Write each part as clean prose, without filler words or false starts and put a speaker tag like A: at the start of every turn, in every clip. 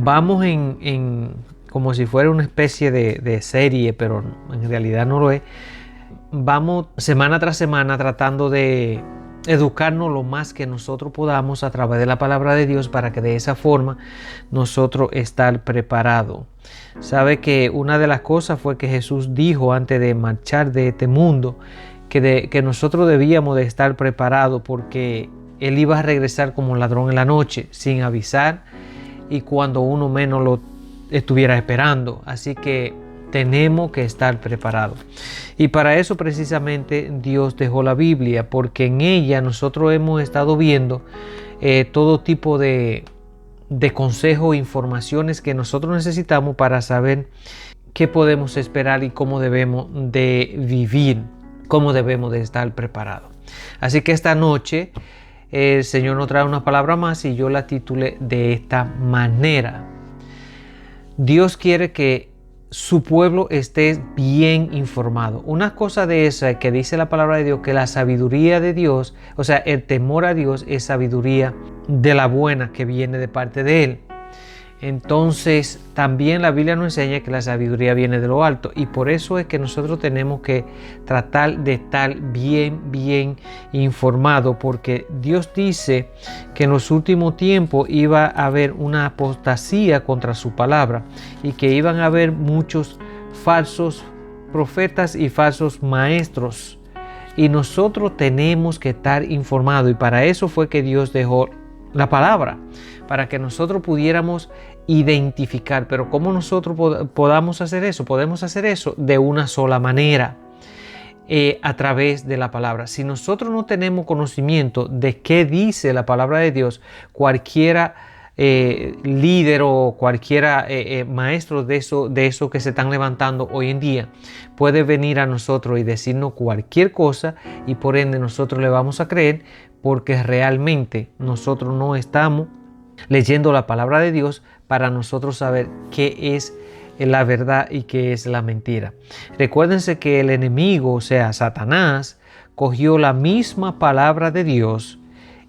A: Vamos como si fuera una especie de serie, pero en realidad no lo es. Vamos semana tras semana tratando de educarnos lo más que nosotros podamos a través de la palabra de Dios para que de esa forma nosotros estar preparados. Sabe que una de las cosas fue que Jesús dijo antes de marchar de este mundo que nosotros debíamos de estar preparados porque Él iba a regresar como un ladrón en la noche sin avisar y cuando uno menos lo estuviera esperando. Así que tenemos que estar preparados. Y para eso precisamente Dios dejó la Biblia, porque en ella nosotros hemos estado viendo todo tipo de consejos e informaciones que nosotros necesitamos para saber qué podemos esperar y cómo debemos de vivir, cómo debemos de estar preparados. Así que esta noche el Señor nos trae una palabra más y yo la titulé de esta manera. Dios quiere que su pueblo esté bien informado. Una cosa de esa que dice la palabra de Dios, que la sabiduría de Dios, o sea, el temor a Dios es sabiduría de la buena que viene de parte de Él. Entonces también la Biblia nos enseña que la sabiduría viene de lo alto y por eso es que nosotros tenemos que tratar de estar bien informados, porque Dios dice que en los últimos tiempos iba a haber una apostasía contra su palabra y que iban a haber muchos falsos profetas y falsos maestros y nosotros tenemos que estar informados y para eso fue que Dios dejó la palabra, para que nosotros pudiéramos identificar. Pero ¿cómo nosotros podamos hacer eso? Podemos hacer eso de una sola manera, a través de la palabra. Si nosotros no tenemos conocimiento de qué dice la palabra de Dios, cualquiera líder o cualquiera maestro de eso que se están levantando hoy en día puede venir a nosotros y decirnos cualquier cosa y por ende nosotros le vamos a creer, porque realmente nosotros no estamos leyendo la palabra de Dios para nosotros saber qué es la verdad y qué es la mentira. Recuérdense que el enemigo, o sea, Satanás, cogió la misma palabra de Dios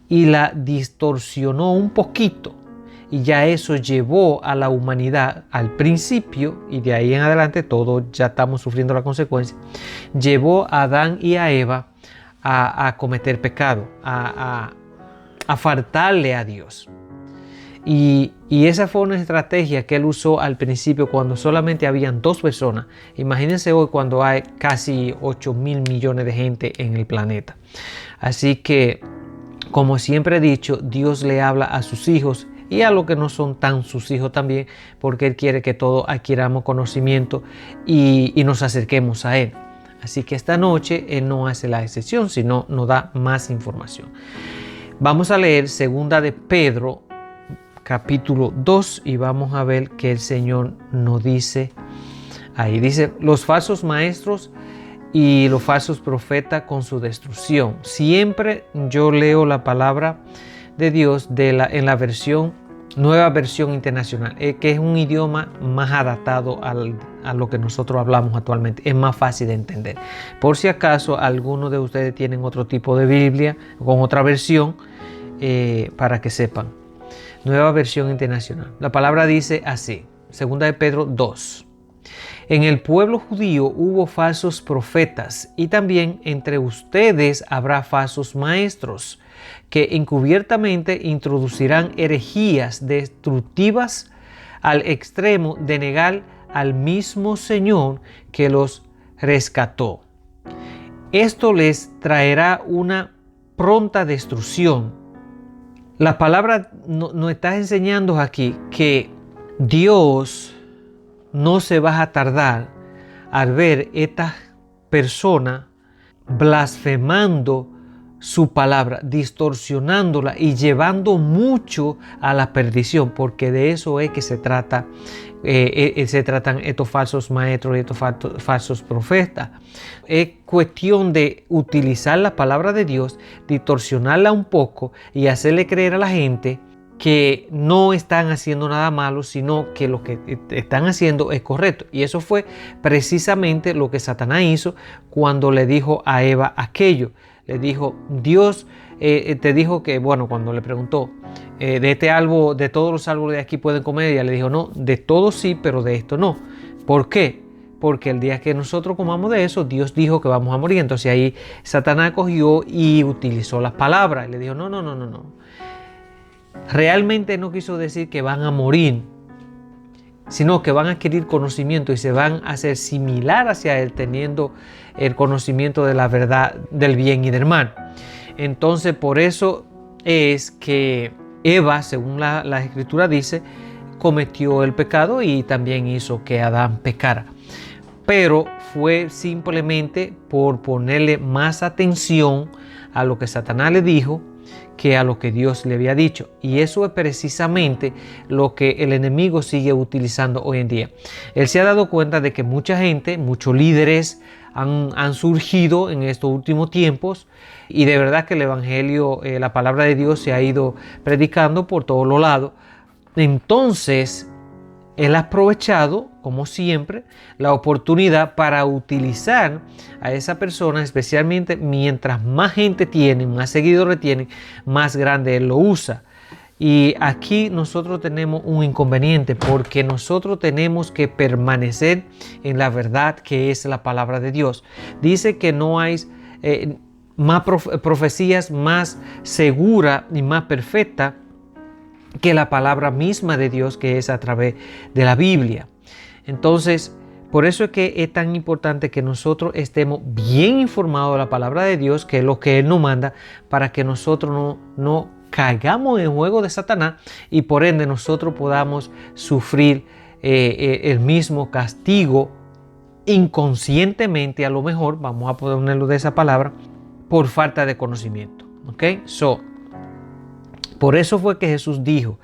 A: y la distorsionó un poquito. Y ya eso llevó a la humanidad al principio, y de ahí en adelante todos ya estamos sufriendo la consecuencia, llevó a Adán y a Eva a cometer pecado, a faltarle a Dios. Y esa fue una estrategia que él usó al principio cuando solamente habían 2 personas. Imagínense hoy cuando hay casi 8.000 millones de gente en el planeta. Así que, como siempre he dicho, Dios le habla a sus hijos y a los que no son tan sus hijos también, porque Él quiere que todos adquiramos conocimiento y nos acerquemos a Él. Así que esta noche Él no hace la excepción, sino nos da más información. Vamos a leer 2 de Pedro, capítulo 2, y vamos a ver que el Señor nos dice ahí. Dice, los falsos maestros y los falsos profetas con su destrucción. Siempre yo leo la palabra de Dios en la nueva versión internacional, que es un idioma más adaptado a lo que nosotros hablamos actualmente, es más fácil de entender. Por si acaso algunos de ustedes tienen otro tipo de Biblia con otra versión, para que sepan. Nueva versión internacional. La palabra dice así, 2 de Pedro 2. En el pueblo judío hubo falsos profetas y también entre ustedes habrá falsos maestros que encubiertamente introducirán herejías destructivas al extremo de negar al mismo Señor que los rescató. Esto les traerá una pronta destrucción. La palabra nos está enseñando aquí que Dios no se va a tardar al ver esta persona blasfemando su palabra, distorsionándola y llevando mucho a la perdición, porque de eso es que se tratan estos falsos maestros y estos falsos profetas. Es cuestión de utilizar la palabra de Dios, distorsionarla un poco y hacerle creer a la gente que no están haciendo nada malo, sino que lo que están haciendo es correcto. Y eso fue precisamente lo que Satanás hizo cuando le dijo a Eva aquello. le dijo, Dios te dijo que, bueno, cuando le preguntó, de este árbol, de todos los árboles de aquí pueden comer, y ella le dijo, no, de todos sí, pero de esto no. ¿Por qué? Porque el día que nosotros comamos de eso, Dios dijo que vamos a morir. Entonces ahí Satanás cogió y utilizó las palabras. Y le dijo, no. Realmente no quiso decir que van a morir, sino que van a adquirir conocimiento y se van a hacer similar hacia Él, teniendo el conocimiento de la verdad, del bien y del mal. Entonces, por eso es que Eva, según la Escritura dice, cometió el pecado y también hizo que Adán pecara. Pero fue simplemente por ponerle más atención a lo que Satanás le dijo que a lo que Dios le había dicho. Y eso es precisamente lo que el enemigo sigue utilizando hoy en día. Él se ha dado cuenta de que mucha gente, muchos líderes han surgido en estos últimos tiempos, y de verdad que el evangelio, la palabra de Dios se ha ido predicando por todos los lados. Entonces, él ha aprovechado, como siempre, la oportunidad para utilizar a esa persona, especialmente mientras más gente tiene, más seguidores tiene, más grande él lo usa. Y aquí nosotros tenemos un inconveniente, porque nosotros tenemos que permanecer en la verdad que es la palabra de Dios. Dice que no hay más profecías más segura y más perfecta que la palabra misma de Dios, que es a través de la Biblia. Entonces, por eso es que es tan importante que nosotros estemos bien informados de la palabra de Dios, que es lo que Él nos manda, para que nosotros no caigamos en el juego de Satanás y por ende nosotros podamos sufrir el mismo castigo inconscientemente, a lo mejor, vamos a ponerlo de esa palabra, por falta de conocimiento. ¿Ok? Por eso fue que Jesús dijo,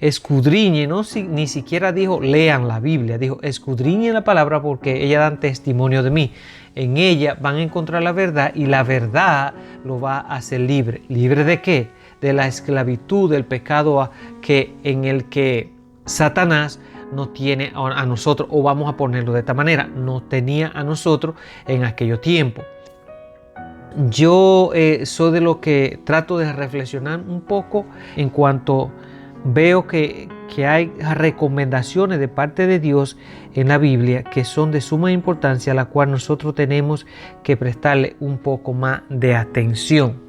A: escudriñen, ni siquiera dijo lean la Biblia, dijo escudriñen la palabra porque ella dan testimonio de mí. En ella van a encontrar la verdad y la verdad lo va a hacer libre. ¿Libre de qué? De la esclavitud, del pecado en el que Satanás no tiene a nosotros, o vamos a ponerlo de esta manera, no tenía a nosotros en aquellos tiempos. Yo soy de lo que trato de reflexionar un poco en cuanto veo que hay recomendaciones de parte de Dios en la Biblia que son de suma importancia, a la cual nosotros tenemos que prestarle un poco más de atención.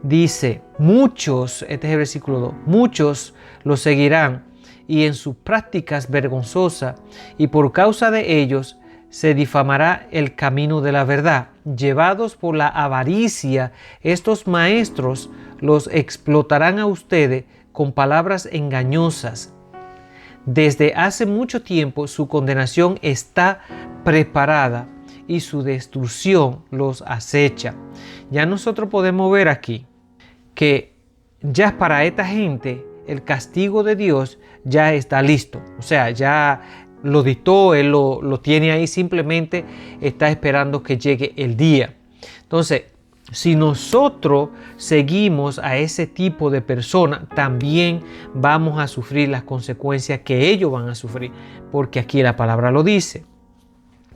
A: Dice, muchos, este es el versículo 2, muchos lo seguirán y en sus prácticas vergonzosas, y por causa de ellos se difamará el camino de la verdad. Llevados por la avaricia, estos maestros los explotarán a ustedes con palabras engañosas. Desde hace mucho tiempo su condenación está preparada y su destrucción los acecha. Ya nosotros podemos ver aquí que ya para esta gente el castigo de Dios ya está listo. O sea, ya lo dictó, Él lo tiene ahí, simplemente está esperando que llegue el día. Entonces, si nosotros seguimos a ese tipo de persona, también vamos a sufrir las consecuencias que ellos van a sufrir, porque aquí la palabra lo dice.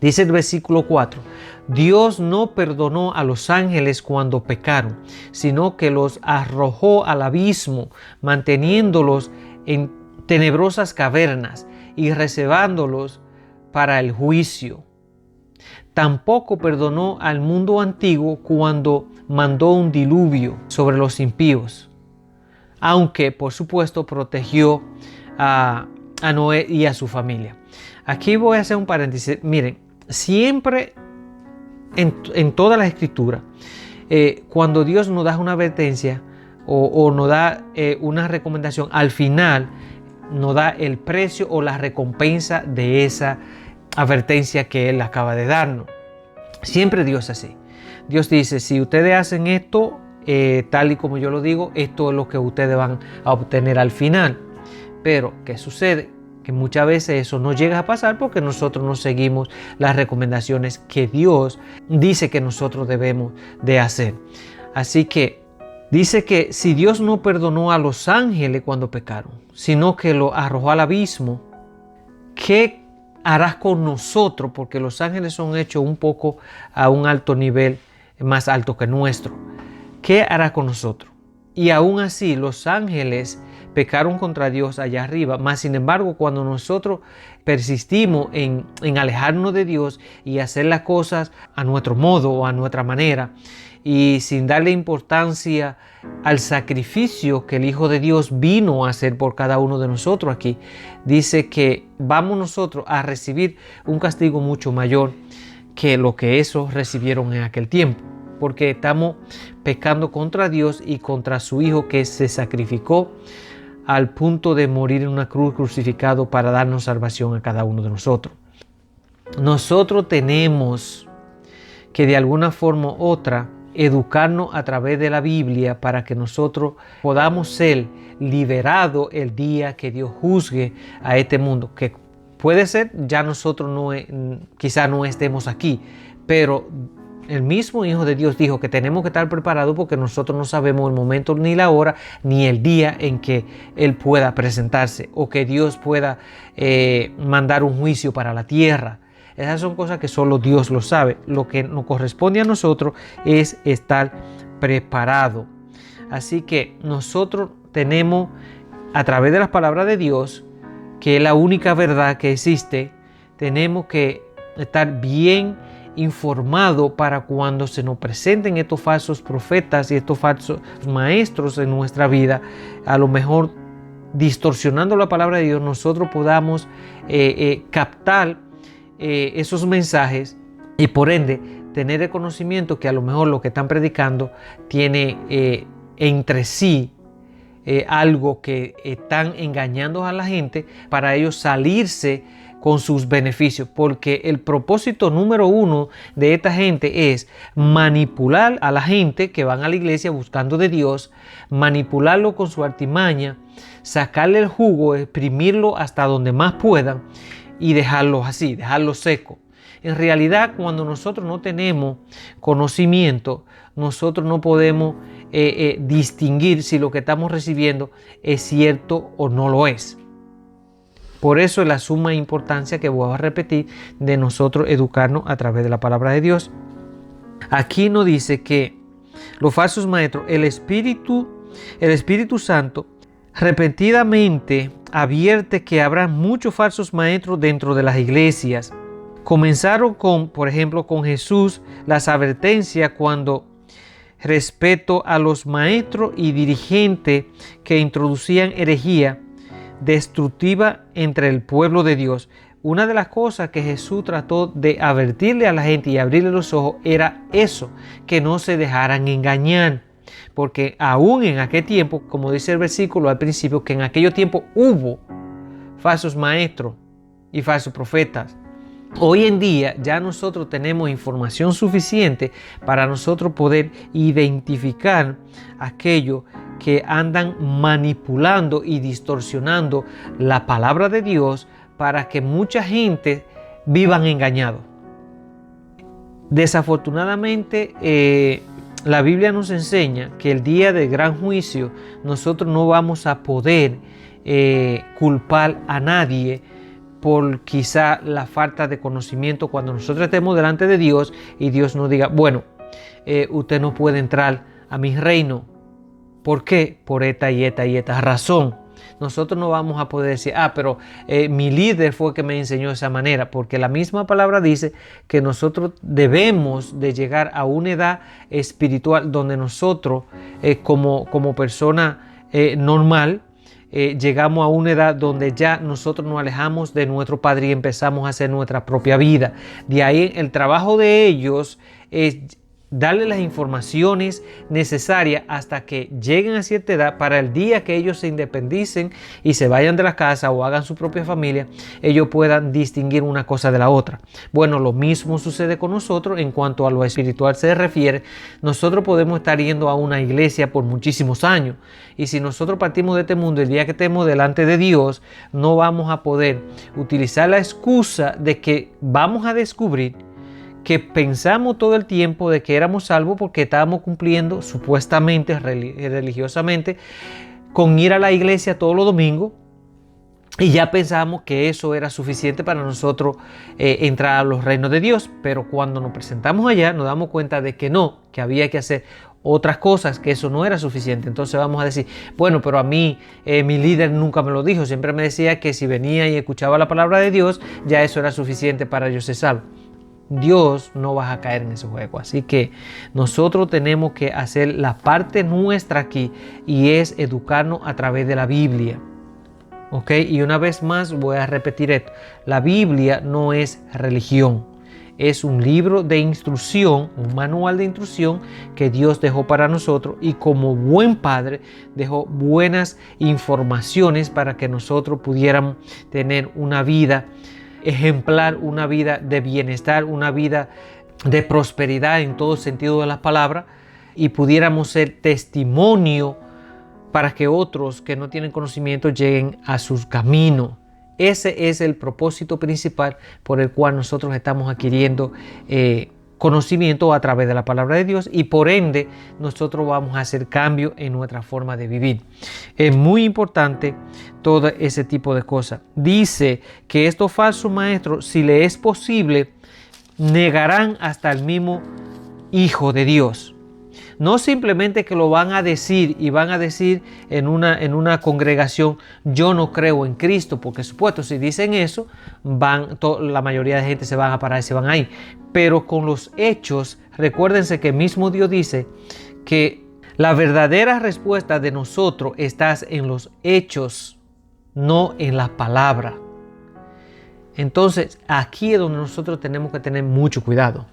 A: Dice el versículo 4, Dios no perdonó a los ángeles cuando pecaron, sino que los arrojó al abismo, manteniéndolos en tenebrosas cavernas y reservándolos para el juicio. Tampoco perdonó al mundo antiguo cuando mandó un diluvio sobre los impíos, aunque por supuesto protegió a Noé y a su familia. Aquí voy a hacer un paréntesis. Miren, siempre en toda la escritura, cuando Dios nos da una advertencia o nos da una recomendación, al final nos da el precio o la recompensa de esa advertencia que Él acaba de darnos. Siempre Dios es así. Dios dice, si ustedes hacen esto, tal y como yo lo digo, esto es lo que ustedes van a obtener al final. Pero, ¿qué sucede? Que muchas veces eso no llega a pasar porque nosotros no seguimos las recomendaciones que Dios dice que nosotros debemos de hacer. Así que dice que si Dios no perdonó a los ángeles cuando pecaron, sino que lo arrojó al abismo, ¿qué harás con nosotros? Porque los ángeles son hechos un poco a un alto nivel, más alto que nuestro. ¿qué hará con nosotros? Y aún así los ángeles pecaron contra Dios allá arriba, mas sin embargo cuando nosotros persistimos en alejarnos de Dios y hacer las cosas a nuestro modo o a nuestra manera y sin darle importancia al sacrificio que el Hijo de Dios vino a hacer por cada uno de nosotros aquí, dice que vamos nosotros a recibir un castigo mucho mayor que lo que esos recibieron en aquel tiempo, porque estamos pecando contra Dios y contra su Hijo que se sacrificó al punto de morir en una cruz crucificado para darnos salvación a cada uno de nosotros. Nosotros tenemos que de alguna forma u otra educarnos a través de la Biblia para que nosotros podamos ser liberados el día que Dios juzgue a este mundo, que puede ser ya nosotros quizá no estemos aquí, pero el mismo Hijo de Dios dijo que tenemos que estar preparados porque nosotros no sabemos el momento ni la hora ni el día en que Él pueda presentarse o que Dios pueda mandar un juicio para la tierra. Esas son cosas que solo Dios lo sabe. Lo que nos corresponde a nosotros es estar preparados. Así que nosotros tenemos a través de las palabras de Dios, que es la única verdad que existe, tenemos que estar bien informado para cuando se nos presenten estos falsos profetas y estos falsos maestros en nuestra vida, a lo mejor distorsionando la palabra de Dios, nosotros podamos captar esos mensajes y por ende tener el conocimiento que a lo mejor lo que están predicando tiene entre sí algo que están engañando a la gente para ellos salirse con sus beneficios, porque el propósito número uno de esta gente es manipular a la gente que van a la iglesia buscando de Dios, manipularlo con su artimaña, sacarle el jugo, exprimirlo hasta donde más puedan y dejarlo así, dejarlo seco. En realidad, cuando nosotros no tenemos conocimiento, nosotros no podemos distinguir si lo que estamos recibiendo es cierto o no lo es. Por eso es la suma importancia que voy a repetir de nosotros educarnos a través de la palabra de Dios. Aquí nos dice que los falsos maestros, el Espíritu Santo, repentinamente advierte que habrá muchos falsos maestros dentro de las iglesias. Comenzaron por ejemplo, con Jesús, las advertencias cuando respecto a los maestros y dirigentes que introducían herejía destructiva entre el pueblo de Dios. Una de las cosas que Jesús trató de advertirle a la gente y abrirle los ojos era eso, que no se dejaran engañar. Porque aún en aquel tiempo, como dice el versículo al principio, que en aquellos tiempos hubo falsos maestros y falsos profetas. Hoy en día ya nosotros tenemos información suficiente para nosotros poder identificar aquello que andan manipulando y distorsionando la palabra de Dios para que mucha gente vivan engañados. Desafortunadamente, la Biblia nos enseña que el día del gran juicio nosotros no vamos a poder culpar a nadie por quizá la falta de conocimiento cuando nosotros estemos delante de Dios y Dios nos diga, bueno, usted no puede entrar a mi reino. ¿Por qué? Por esta y esta razón. Nosotros no vamos a poder decir, pero mi líder fue que me enseñó de esa manera, porque la misma palabra dice que nosotros debemos de llegar a una edad espiritual donde nosotros como persona normal llegamos a una edad donde ya nosotros nos alejamos de nuestro Padre y empezamos a hacer nuestra propia vida. De ahí el trabajo de ellos es darle las informaciones necesarias hasta que lleguen a cierta edad para el día que ellos se independicen y se vayan de la casa o hagan su propia familia, ellos puedan distinguir una cosa de la otra. Bueno, lo mismo sucede con nosotros en cuanto a lo espiritual se refiere. Nosotros podemos estar yendo a una iglesia por muchísimos años y si nosotros partimos de este mundo el día que estemos delante de Dios, no vamos a poder utilizar la excusa de que vamos a descubrir que pensamos todo el tiempo de que éramos salvos porque estábamos cumpliendo supuestamente, religiosamente, con ir a la iglesia todos los domingos y ya pensamos que eso era suficiente para nosotros entrar a los reinos de Dios. Pero cuando nos presentamos allá nos damos cuenta de que no, que había que hacer otras cosas, que eso no era suficiente. Entonces vamos a decir, bueno, pero a mí mi líder nunca me lo dijo, siempre me decía que si venía y escuchaba la palabra de Dios, ya eso era suficiente para yo ser salvo. Dios no va a caer en ese juego, así que nosotros tenemos que hacer la parte nuestra aquí, y es educarnos a través de la Biblia. ¿Ok? Y una vez más voy a repetir esto, la Biblia no es religión. Es un libro de instrucción, un manual de instrucción que Dios dejó para nosotros, y como buen padre dejó buenas informaciones para que nosotros pudiéramos tener una vida ejemplar, una vida de bienestar, una vida de prosperidad en todo sentido de las palabras, y pudiéramos ser testimonio para que otros que no tienen conocimiento lleguen a sus caminos. Ese es el propósito principal por el cual nosotros estamos adquiriendo conocimiento a través de la palabra de Dios, y por ende nosotros vamos a hacer cambio en nuestra forma de vivir. Es muy importante todo ese tipo de cosas. Dice que estos falsos maestros, si le es posible, negarán hasta el mismo Hijo de Dios. No simplemente que lo van a decir y van a decir en una congregación, yo no creo en Cristo, porque supuesto, si dicen eso, la mayoría de gente se van a parar y se van a ir. Pero con los hechos, recuérdense que mismo Dios dice que la verdadera respuesta de nosotros está en los hechos, no en las palabras. Entonces, aquí es donde nosotros tenemos que tener mucho cuidado.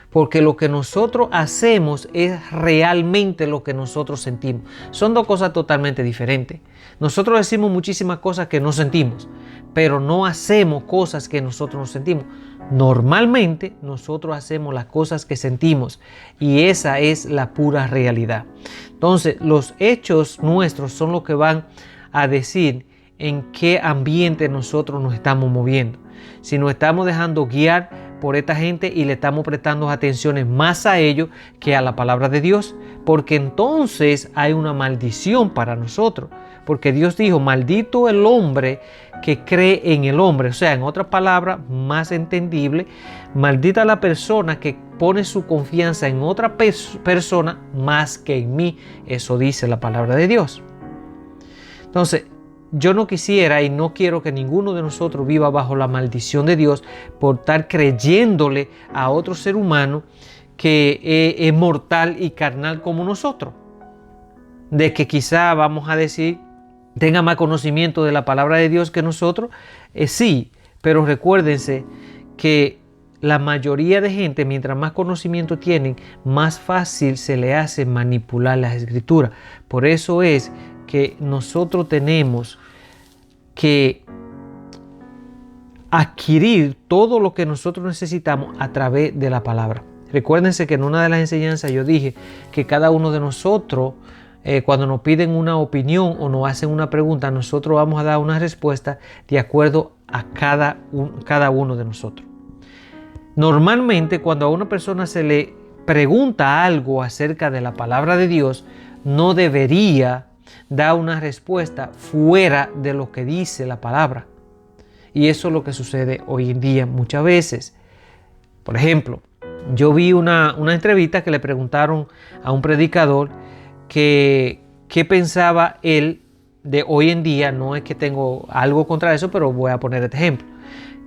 A: Porque lo que nosotros hacemos es realmente lo que nosotros sentimos. Son dos cosas totalmente diferentes. Nosotros decimos muchísimas cosas que no sentimos, pero no hacemos cosas que nosotros no sentimos. Normalmente nosotros hacemos las cosas que sentimos, y esa es la pura realidad. Entonces, los hechos nuestros son lo que van a decir en qué ambiente nosotros nos estamos moviendo. Si nos estamos dejando guiar por esta gente y le estamos prestando atenciones más a ellos que a la palabra de Dios, porque entonces hay una maldición para nosotros, porque Dios dijo, maldito el hombre que cree en el hombre. O sea, en otras palabras más entendible, maldita la persona que pone su confianza en otra persona más que en mí. Eso dice la palabra de Dios. Entonces, yo no quisiera y no quiero que ninguno de nosotros viva bajo la maldición de Dios por estar creyéndole a otro ser humano que es mortal y carnal como nosotros. De que quizá, vamos a decir, tenga más conocimiento de la palabra de Dios que nosotros. Sí, pero recuérdense que la mayoría de gente, mientras más conocimiento tienen, más fácil se le hace manipular las escrituras. Por eso es que nosotros tenemos que adquirir todo lo que nosotros necesitamos a través de la palabra. Recuérdense que en una de las enseñanzas yo dije que cada uno de nosotros, cuando nos piden una opinión o nos hacen una pregunta, nosotros vamos a dar una respuesta de acuerdo a cada uno de nosotros. Normalmente, cuando a una persona se le pregunta algo acerca de la palabra de Dios, no debería dar una respuesta fuera de lo que dice la palabra. Y eso es lo que sucede hoy en día muchas veces. Por ejemplo, yo vi una entrevista que le preguntaron a un predicador que qué pensaba él de hoy en día. No es que tengo algo contra eso, pero voy a poner este ejemplo.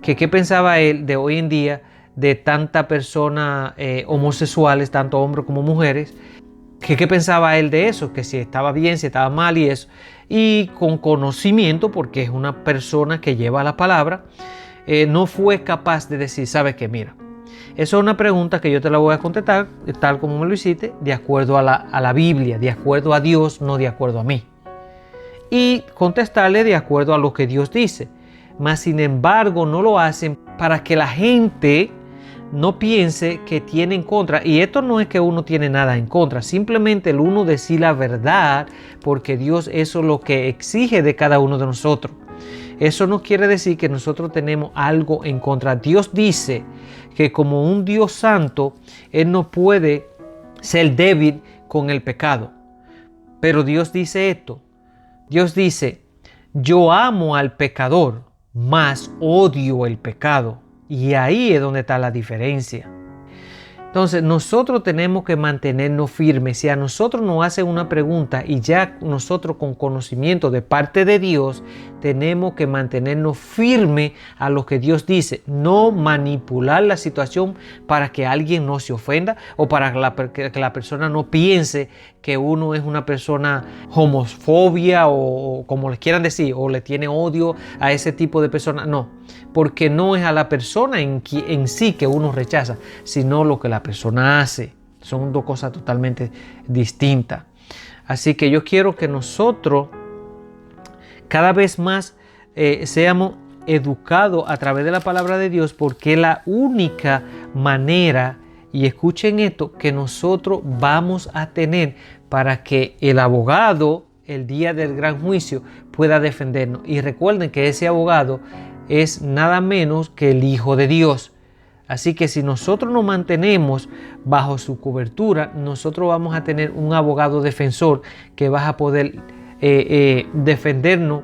A: Que qué pensaba él de hoy en día de tantas personas homosexuales, tanto hombres como mujeres. ¿Qué pensaba él de eso? Que si estaba bien, si estaba mal y eso. Y con conocimiento, porque es una persona que lleva la palabra, no fue capaz de decir, ¿sabes qué? Mira, eso es una pregunta que yo te la voy a contestar, tal como me lo hiciste, de acuerdo a la Biblia, de acuerdo a Dios, no de acuerdo a mí. Y contestarle de acuerdo a lo que Dios dice. Mas, sin embargo, no lo hacen para que la gente no piense que tiene en contra. Y esto no es que uno tiene nada en contra, simplemente el uno decir la verdad, porque Dios eso es lo que exige de cada uno de nosotros. Eso no quiere decir que nosotros tenemos algo en contra. Dios dice que como un Dios santo, Él no puede ser débil con el pecado. Pero Dios dice esto. Dios dice, yo amo al pecador, mas odio el pecado. Y ahí es donde está la diferencia. Entonces nosotros tenemos que mantenernos firmes. Si a nosotros nos hacen una pregunta y ya nosotros con conocimiento de parte de Dios, tenemos que mantenernos firmes a lo que Dios dice. No manipular la situación para que alguien no se ofenda o para que la persona no piense que uno es una persona homofobia o como les quieran decir, o le tiene odio a ese tipo de personas. No, porque no es a la persona en sí que uno rechaza, sino lo que la persona hace. Son dos cosas totalmente distintas. Así que yo quiero que nosotros cada vez más seamos educados a través de la palabra de Dios, porque es la única manera, y escuchen esto, que nosotros vamos a tener para que el abogado el día del gran juicio pueda defendernos. Y recuerden que ese abogado es nada menos que el Hijo de Dios. Así que si nosotros nos mantenemos bajo su cobertura, nosotros vamos a tener un abogado defensor que va a poder defendernos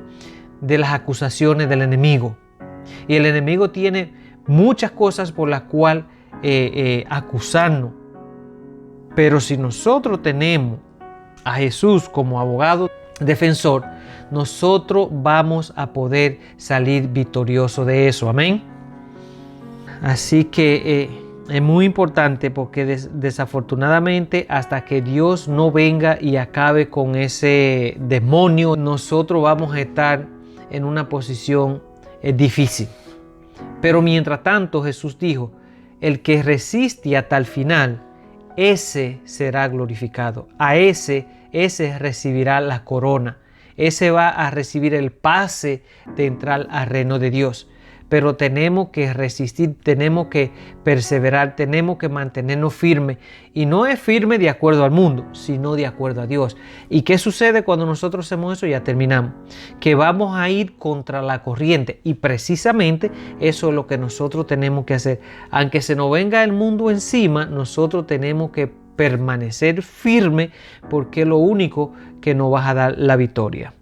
A: de las acusaciones del enemigo. Y el enemigo tiene muchas cosas por las cuales acusarnos. Pero si nosotros tenemos a Jesús como abogado defensor, nosotros vamos a poder salir victoriosos de eso. Amén. Así que es muy importante, porque desafortunadamente hasta que Dios no venga y acabe con ese demonio, nosotros vamos a estar en una posición difícil. Pero mientras tanto, Jesús dijo: el que resiste hasta el final, ese será glorificado. A ese recibirá la corona. Ese va a recibir el pase de entrar al reino de Dios. Pero tenemos que resistir, tenemos que perseverar, tenemos que mantenernos firmes. Y no es firme de acuerdo al mundo, sino de acuerdo a Dios. ¿Y qué sucede cuando nosotros hacemos eso? Ya terminamos. Que vamos a ir contra la corriente. Y precisamente eso es lo que nosotros tenemos que hacer. Aunque se nos venga el mundo encima, nosotros tenemos que permanecer firme, porque es lo único que nos va a dar la victoria.